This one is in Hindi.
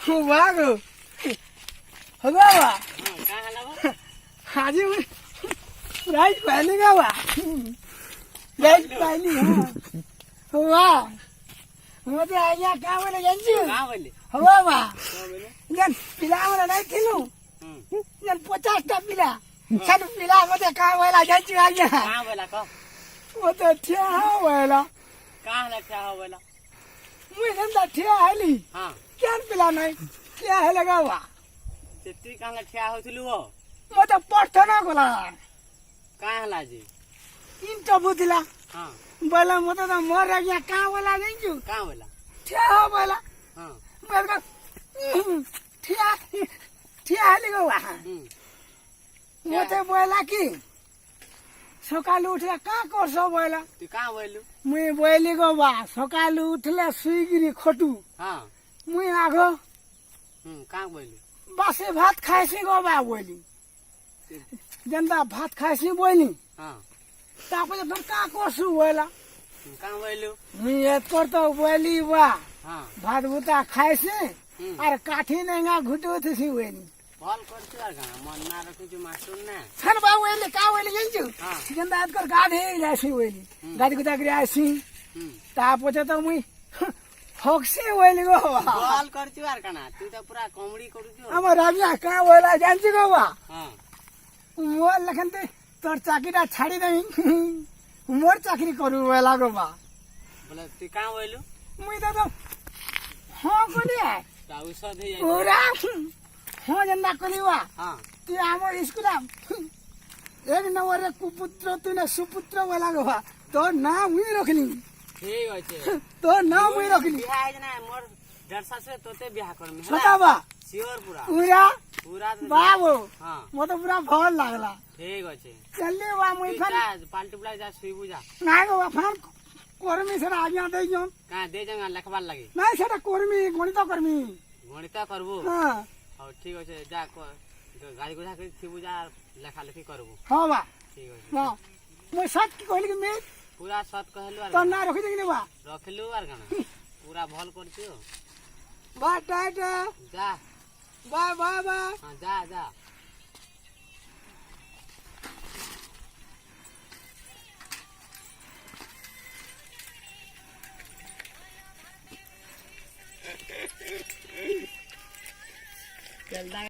वाह गो हो गया वाह कहाँ हला वो? आज राइट पहले का वाह राइट पहली हाँ वाह मुझे आया क्या बोले जानती हो कहाँ बोले? हुआ वाह कहाँ बोले? जन पिला वाला नहीं थिलू हम्म। जन 50 पिला सब पिला मुझे कहाँ बोला जानती हो आया कहाँ बोला कहाँ? वो तो ठिया वाला कहाँ हला क्या हो बोला? मुझे धंधा ठिया है ली हाँ। क्या पिला नहीं क्या है लगा हुआ चिट्ठी कहाँ हला क्या हो थिलु वो? वो तो पढ़ता ना बोला कहाँ हला जी? इन तो बुझला हाँ। बोला मुझे तो मर गया कहाँ बोला नहीं कहाँ बोला? ठिया हो बोला हाँ। मैं तो ठिया ठिया है लगा हुआ मुझे बोला कि सकालू उठला का करसो बोला तू कहाँ बोलू? मुई बोली गो बा सकालू उठले सुईगिरी खोटू हाँ। मुई आगो कहाँ बोलू? बासे भात खाइसी गो बा बोली जनता भात खाइसी बोली हाँ। तापरे फिर का करसु बोला कहाँ बोलू? मुई ये करतो बोली बा हाँ। भात बुता खाइसी अरे काठी नेगा घुटो थी बोली बॉल करते यार कहाँ मन ना रखी जो मास्टर ने सर बा बोली का बोली जंजू हाँ। जनता आजकल गाधे जासी बोली गाड़ी गुदा करी आसी तापरे तो मुई हक्सी बोली गो बा बॉल करते यार कहाँ तू तो पूरा कॉमेडी करू जो আমার রাজা কা বলা জানছি গো বা हाँ। মোর লেখানতে তোর চাকরিটা ছাড়ি দেবি মোর চাকরি করু বলা গো বা बोला तू कहाँ बोलू? মুই তো হ্যাঁ কলি औषध है ওরা হ্যাঁ জানা কলি বা हाँ। তুই আমার স্কুলে এক নম্বরে কুপুত্র তুই না সুপুত্র বলা গো বা তোর নাম মুই রাখলি ठीक আছে তোর নাম মুই রাখলি बिहार है ना मोर डरसा से तोते बिहार कर में সদা বা श्योर पूरा পুরা पूरा तो- বাবু हाँ। মো তো পুরা ভাল লাগলা ठीक আছে চললি বা মুই तू ফের जा पाल्टी बुला जा सुई बुझा না গো বা ফের কর্মী সেটা আজ্ঞা দেই জন कहाँ दे जाऊंगा लिखवार लगे নাই সেটা কর্মী গণিত কর্মী गणित करबो হ্যাঁ और ठीक আছে जा गाड़ी गुड़ा कर थी बुझा लेखा लेखी करबो হ্যাঁ বা ठीक আছে হ্যাঁ মই সত কি কইলি কি মে पूरा सत कहलु তোর और না রখি দেখিনি বা रखलु और गाना पूरा भल करछियो বা টাটা जा বা বা বা हाँ जा जा